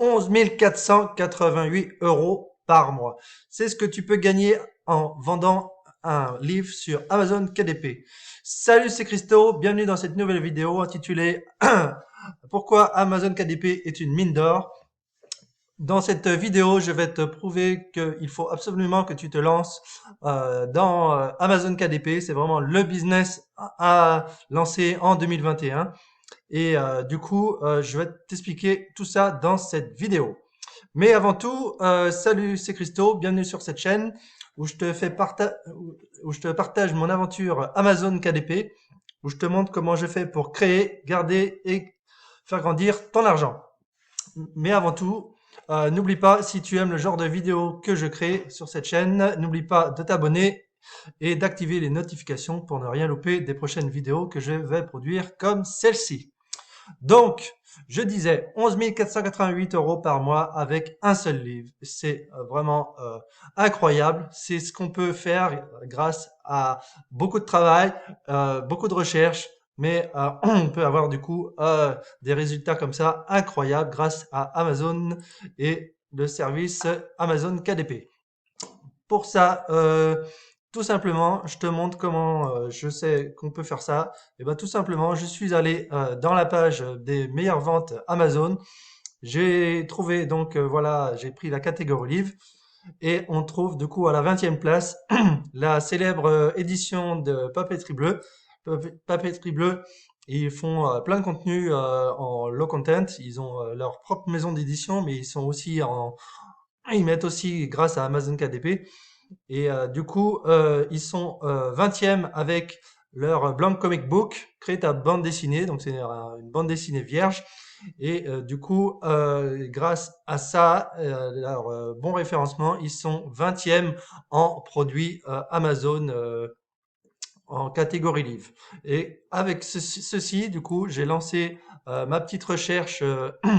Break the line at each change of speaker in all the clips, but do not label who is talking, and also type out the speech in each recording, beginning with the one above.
11 488 euros par mois. C'est ce que tu peux gagner en vendant un livre sur Amazon KDP. Salut, c'est Christo, bienvenue dans cette nouvelle vidéo intitulée Pourquoi Amazon KDP est une mine d'or. Dans cette vidéo, je vais te prouver qu'il faut absolument que tu te lances dans Amazon KDP. C'est vraiment le business à lancer en 2021. Et du coup, je vais t'expliquer tout ça dans cette vidéo. Mais avant tout, salut, c'est Christo, bienvenue sur cette chaîne où je te partage mon aventure Amazon KDP, où je te montre comment je fais pour créer, garder et faire grandir ton argent. Mais avant tout, n'oublie pas, si tu aimes le genre de vidéo que je crée sur cette chaîne, n'oublie pas de t'abonner et d'activer les notifications pour ne rien louper des prochaines vidéos que je vais produire comme celle-ci. Donc, je disais 11 488 euros par mois avec un seul livre. C'est vraiment incroyable. C'est ce qu'on peut faire grâce à beaucoup de travail, beaucoup de recherche, mais on peut avoir du coup des résultats comme ça incroyables grâce à Amazon et le service Amazon KDP. Pour ça, tout simplement, je te montre comment je sais qu'on peut faire ça. Et ben tout simplement, je suis allé dans la page des meilleures ventes Amazon. J'ai trouvé donc voilà, j'ai pris la catégorie livre et on trouve du coup à la 20e place la célèbre édition de Papeterie Bleue. Papeterie Bleue, ils font plein de contenu en low content. Ils ont leur propre maison d'édition, mais ils mettent aussi grâce à Amazon KDP. Et du coup, ils sont 20e avec leur Blank Comic Book, crée ta bande dessinée, donc c'est une bande dessinée vierge. Et du coup, grâce à ça, leur bon référencement, ils sont 20e en produits Amazon en catégorie livre. Et avec ceci, du coup, j'ai lancé ma petite recherche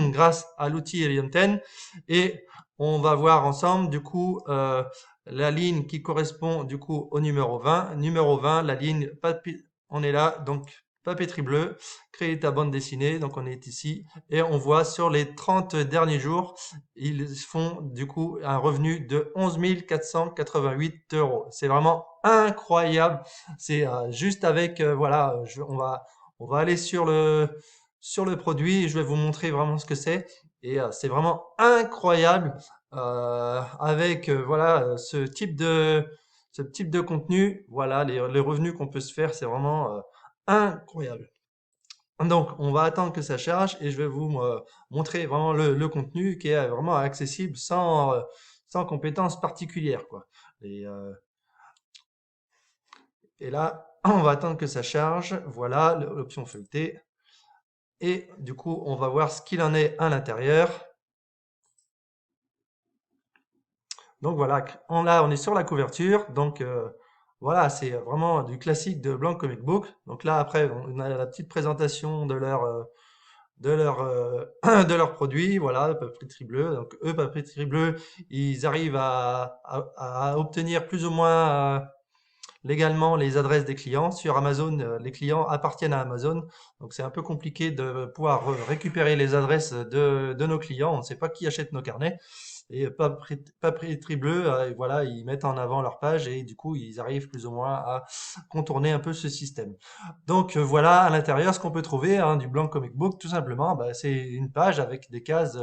grâce à l'outil Helium 10 et on va voir ensemble du coup la ligne qui correspond du coup au numéro 20. Numéro 20, la ligne, on est là, donc papeterie bleue, créer ta bande dessinée, donc on est ici, et on voit sur les 30 derniers jours, ils font du coup un revenu de 11 488 euros. C'est vraiment incroyable. C'est juste avec, voilà, on va aller sur le produit et je vais vous montrer vraiment ce que c'est. Et c'est vraiment incroyable avec voilà ce type de contenu. Voilà, les revenus qu'on peut se faire, c'est vraiment incroyable. Donc, on va attendre que ça charge et je vais vous montrer vraiment le contenu qui est vraiment accessible sans compétences particulières, quoi. Et, euh, et là, on va attendre que ça charge. Voilà, l'option feuilletée. Et du coup, on va voir ce qu'il en est à l'intérieur. Donc voilà, on est sur la couverture. Donc voilà, c'est vraiment du classique de Blank Comic Book. Donc là, après, on a la petite présentation de leurs produits, voilà, Papeterie Bleue. Donc eux, Papeterie Bleue, ils arrivent à obtenir plus ou moins légalement les adresses des clients. Sur Amazon, les clients appartiennent à Amazon, donc c'est un peu compliqué de pouvoir récupérer les adresses de nos clients. On ne sait pas qui achète nos carnets. Et Papeterie Bleue, voilà, ils mettent en avant leur page et du coup, ils arrivent plus ou moins à contourner un peu ce système. Donc voilà, à l'intérieur, ce qu'on peut trouver hein, du Blank Comic Book, tout simplement, bah, c'est une page avec des cases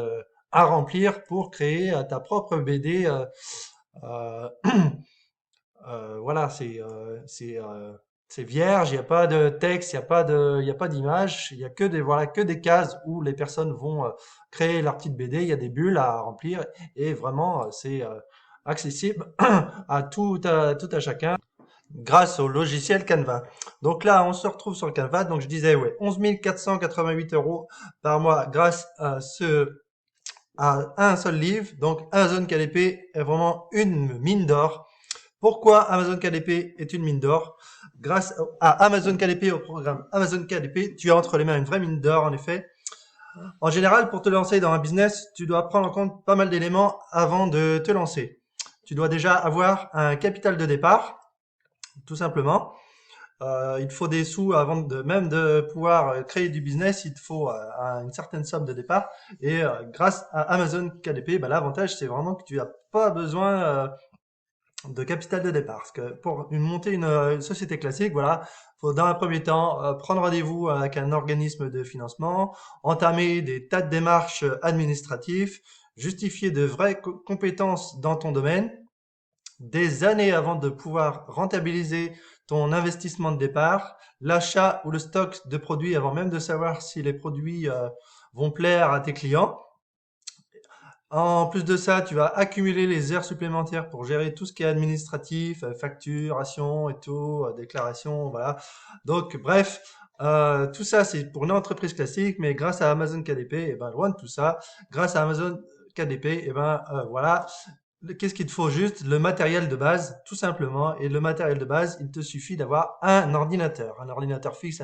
à remplir pour créer ta propre BD. Euh, voilà, c'est vierge, il n'y a pas de texte, il y a pas d'image, il y a que voilà, que des cases où les personnes vont créer leur petite BD, il y a des bulles à remplir et vraiment c'est accessible tout à chacun grâce au logiciel Canva. Donc là, on se retrouve sur le Canva. Donc je disais, ouais, 11 488 euros par mois grâce à un seul livre. Donc Amazon KDP est vraiment une mine d'or. Pourquoi Amazon KDP est une mine d'or? Grâce à Amazon KDP, au programme Amazon KDP, tu as entre les mains une vraie mine d'or, en effet. En général, pour te lancer dans un business, tu dois prendre en compte pas mal d'éléments avant de te lancer. Tu dois déjà avoir un capital de départ, tout simplement. Il te faut des sous avant de même de pouvoir créer du business. Il te faut une certaine somme de départ. Et grâce à Amazon KDP, bah, l'avantage c'est vraiment que tu n'as pas besoin de capital de départ. Parce que pour monter une société classique, voilà, faut dans un premier temps prendre rendez-vous avec un organisme de financement, entamer des tas de démarches administratives, justifier de vraies compétences dans ton domaine, des années avant de pouvoir rentabiliser ton investissement de départ, l'achat ou le stock de produits avant même de savoir si les produits vont plaire à tes clients. En plus de ça, tu vas accumuler les heures supplémentaires pour gérer tout ce qui est administratif, facturation et tout, déclaration, voilà. Donc, bref, tout ça, c'est pour une entreprise classique, mais grâce à Amazon KDP, eh ben, loin de tout ça, grâce à Amazon KDP, eh ben, voilà, qu'est-ce qu'il te faut juste? Le matériel de base, tout simplement. Et le matériel de base, il te suffit d'avoir un ordinateur fixe,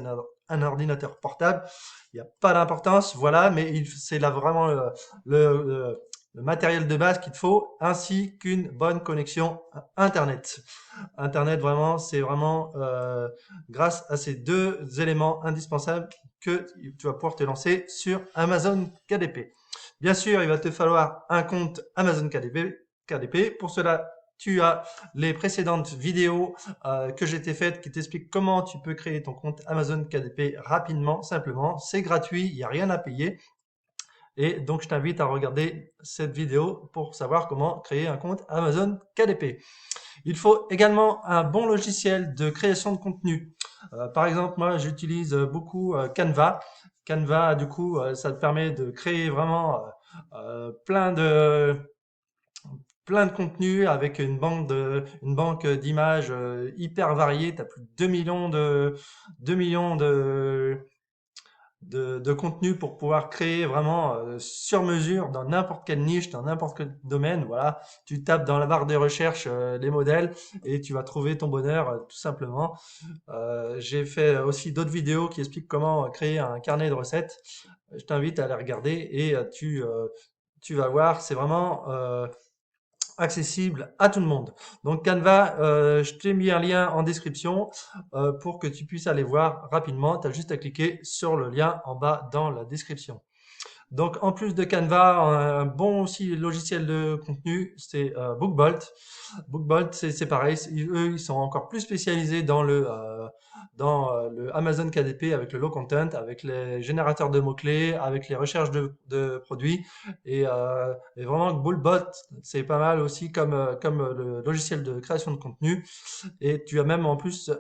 un ordinateur portable. Il n'y a pas d'importance, voilà, mais c'est là vraiment le- le matériel de base qu'il te faut, ainsi qu'une bonne connexion Internet. Internet, vraiment, c'est vraiment grâce à ces deux éléments indispensables que tu vas pouvoir te lancer sur Amazon KDP. Bien sûr, il va te falloir un compte Amazon KDP. Pour cela, tu as les précédentes vidéos que j'ai été faites qui t'expliquent comment tu peux créer ton compte Amazon KDP rapidement, simplement. C'est gratuit, il n'y a rien à payer. Et donc, je t'invite à regarder cette vidéo pour savoir comment créer un compte Amazon KDP. Il faut également un bon logiciel de création de contenu. Par exemple, moi, j'utilise beaucoup Canva. Canva, du coup, ça te permet de créer vraiment plein de contenus avec une banque d'images hyper variée. Tu as plus de 2 millions de contenu pour pouvoir créer vraiment sur mesure dans n'importe quelle niche, dans n'importe quel domaine. Voilà, tu tapes dans la barre des recherches les modèles et tu vas trouver ton bonheur tout simplement. J'ai fait aussi d'autres vidéos qui expliquent comment créer un carnet de recettes. Je t'invite à les regarder et tu vas voir, c'est vraiment accessible à tout le monde. Donc Canva, je t'ai mis un lien en description pour que tu puisses aller voir rapidement. Tu as juste à cliquer sur le lien en bas dans la description. Donc, en plus de Canva, un bon aussi logiciel de contenu, c'est BookBolt. BookBolt, c'est pareil. Eux, ils sont encore plus spécialisés dans le Amazon KDP avec le low content, avec les générateurs de mots-clés, avec les recherches de produits. Et vraiment, BookBolt, c'est pas mal aussi comme le logiciel de création de contenu. Et tu as même en plus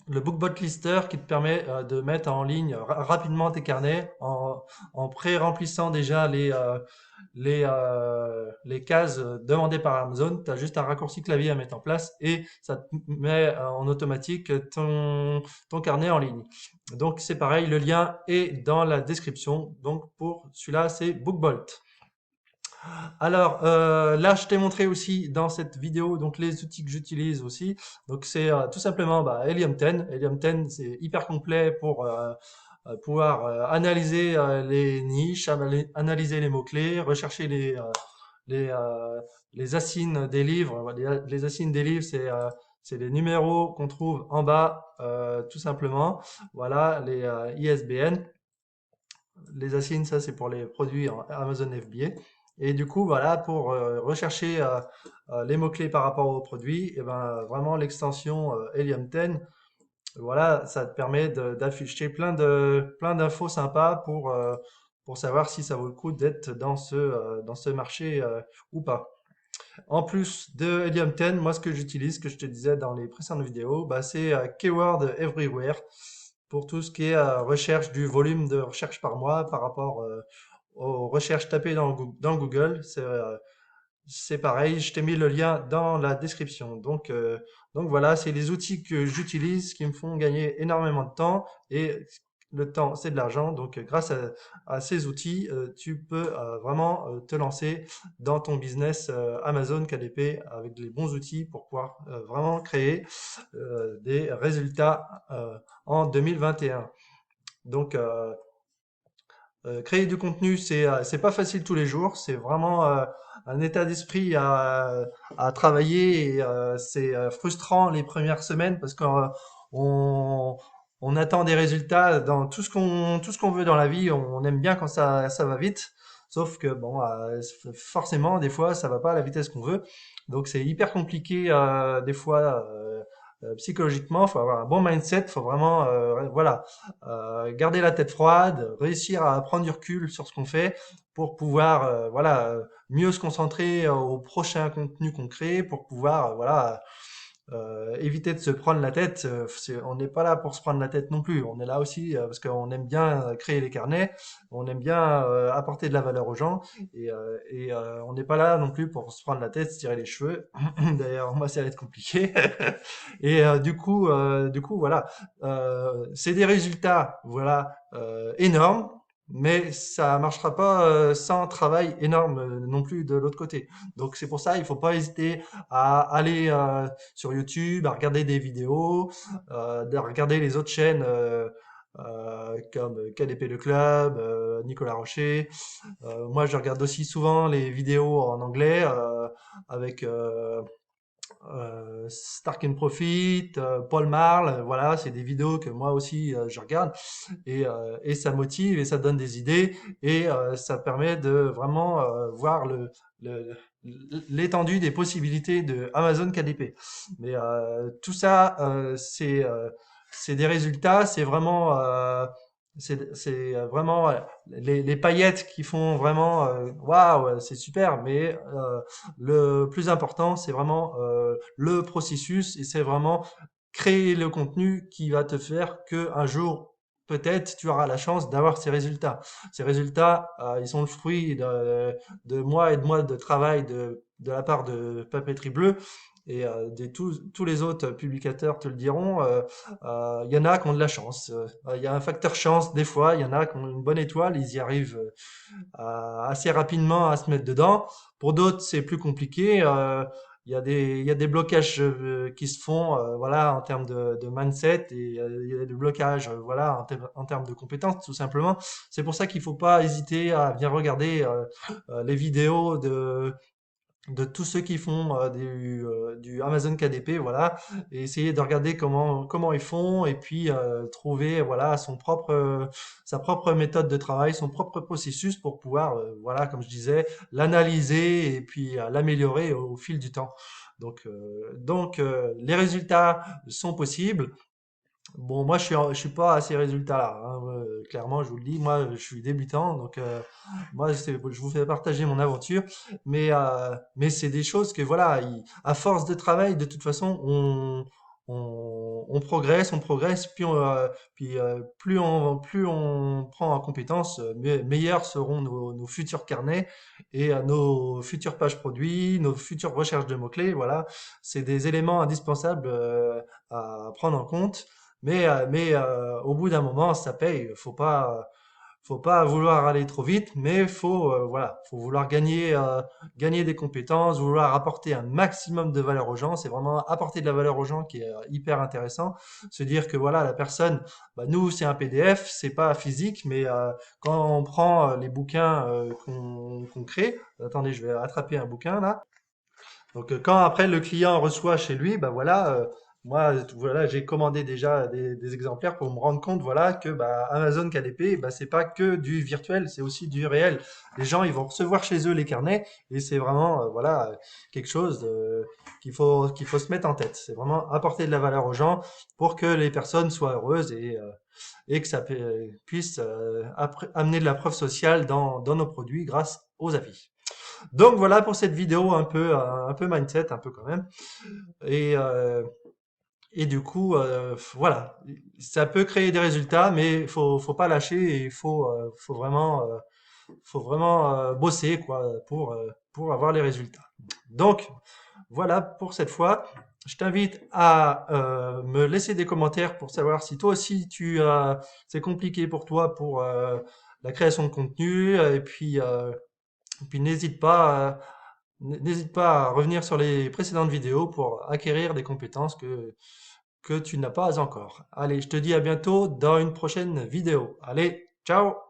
le BookBot Lister qui te permet de mettre en ligne rapidement tes carnets en pré-remplissant déjà les cases demandées par Amazon. Tu as juste un raccourci clavier à mettre en place et ça te met en automatique ton carnet en ligne. Donc c'est pareil, le lien est dans la description. Donc pour celui-là, c'est BookBolt. Alors là, je t'ai montré aussi dans cette vidéo donc les outils que j'utilise aussi. Donc c'est tout simplement Helium 10. Helium 10, c'est hyper complet pour pouvoir analyser les niches, analyser les mots-clés, rechercher les asignes des livres. Les asignes des livres, c'est les numéros qu'on trouve en bas, tout simplement. Voilà, les ISBN. Les asignes, ça c'est pour les produits en Amazon FBA. Et du coup, voilà, pour rechercher les mots-clés par rapport aux produits, et ben vraiment l'extension Helium 10, voilà, ça te permet d'afficher plein d'infos sympas pour savoir si ça vaut le coup d'être dans ce marché ou pas. En plus de Helium 10, moi ce que j'utilise, que je te disais dans les précédentes vidéos, c'est Keyword Everywhere pour tout ce qui est recherche du volume de recherche par mois par rapport aux recherches tapées dans Google. C'est pareil, je t'ai mis le lien dans la description. Donc voilà, c'est les outils que j'utilise qui me font gagner énormément de temps et le temps, c'est de l'argent. Donc grâce à ces outils, tu peux vraiment te lancer dans ton business Amazon KDP avec les bons outils pour pouvoir vraiment créer des résultats en 2021. Donc créer du contenu, c'est pas facile tous les jours. C'est vraiment un état d'esprit à travailler et c'est frustrant les premières semaines parce qu'on on attend des résultats dans tout ce qu'on veut dans la vie. On aime bien quand ça va vite. Sauf que bon, forcément, des fois, ça va pas à la vitesse qu'on veut. Donc c'est hyper compliqué des fois. Psychologiquement, il faut avoir un bon mindset, il faut vraiment voilà, garder la tête froide, réussir à prendre du recul sur ce qu'on fait pour pouvoir voilà mieux se concentrer au prochain contenu qu'on crée, pour pouvoir voilà éviter de se prendre la tête. On n'est pas là pour se prendre la tête non plus. On est là aussi parce qu'on aime bien créer les carnets, on aime bien apporter de la valeur aux gens et on n'est pas là non plus pour se prendre la tête, se tirer les cheveux. D'ailleurs, moi, ça va être compliqué. Et du coup, voilà, c'est des résultats, voilà, énormes. Mais ça marchera pas sans travail énorme non plus de l'autre côté. Donc c'est pour ça il faut pas hésiter à aller sur YouTube, à regarder des vidéos, de regarder les autres chaînes comme KDP Le Club, Nicolas Rocher. Moi, je regarde aussi souvent les vidéos en anglais avec Stark and Profit, Paul Marl. Voilà, c'est des vidéos que moi aussi je regarde et ça motive et ça donne des idées et ça permet de vraiment voir le- l'étendue des possibilités de Amazon KDP. Mais tout ça, c'est des résultats, c'est vraiment les paillettes qui font vraiment waouh, c'est super. Mais le plus important, c'est vraiment le processus et c'est vraiment créer le contenu qui va te faire que un jour peut-être tu auras la chance d'avoir ces résultats. Ces résultats, ils sont le fruit de mois et de mois de travail de la part de Papeterie Bleue et tous les autres publicateurs te le diront. Il y en a qui ont de la chance. Il y a un facteur chance des fois. Il y en a qui ont une bonne étoile, ils y arrivent assez rapidement à se mettre dedans. Pour d'autres, c'est plus compliqué. Il y a des blocages qui se font, voilà, en termes de mindset et il y a des blocages, voilà, en termes de compétences, tout simplement. C'est pour ça qu'il faut pas hésiter à bien regarder les vidéos de tous ceux qui font du Amazon KDP, voilà, et essayer de regarder comment ils font et puis trouver voilà sa propre méthode de travail, son propre processus pour pouvoir voilà comme je disais l'analyser et puis l'améliorer au fil du temps. Les résultats sont possibles. Bon, moi, je suis pas à ces résultats-là, hein. Clairement, je vous le dis, moi, je suis débutant, donc moi, je vous fais partager mon aventure, mais c'est des choses que voilà, à force de travail, de toute façon, on progresse, puis plus on prend en compétence, meilleurs seront nos futurs carnets et nos futures pages produits, nos futures recherches de mots-clés. Voilà, c'est des éléments indispensables à prendre en compte. Au bout d'un moment, ça paye. Faut pas vouloir aller trop vite, mais voilà, faut vouloir gagner des compétences, vouloir apporter un maximum de valeur aux gens. C'est vraiment apporter de la valeur aux gens qui est hyper intéressant. Se dire que voilà, la personne, bah, nous, c'est un PDF, c'est pas physique, mais quand on prend les bouquins qu'on crée, attendez, je vais attraper un bouquin là. Donc, quand après le client reçoit chez lui, bah voilà, voilà, j'ai commandé déjà des exemplaires pour me rendre compte, voilà, que bah, Amazon KDP, bah, c'est pas que du virtuel, c'est aussi du réel. Les gens, ils vont recevoir chez eux les carnets et c'est vraiment, voilà, quelque chose qu'il faut se mettre en tête. C'est vraiment apporter de la valeur aux gens pour que les personnes soient heureuses et que ça puisse amener de la preuve sociale dans nos produits grâce aux avis. Donc voilà pour cette vidéo un peu mindset, un peu quand même. Et, euh, et du coup, voilà, ça peut créer des résultats, mais faut pas lâcher et faut vraiment bosser quoi pour avoir les résultats. Donc voilà pour cette fois. Je t'invite à me laisser des commentaires pour savoir si toi aussi c'est compliqué pour toi pour la création de contenu et puis n'hésite pas à revenir sur les précédentes vidéos pour acquérir des compétences que tu n'as pas encore. Allez, je te dis à bientôt dans une prochaine vidéo. Allez, ciao!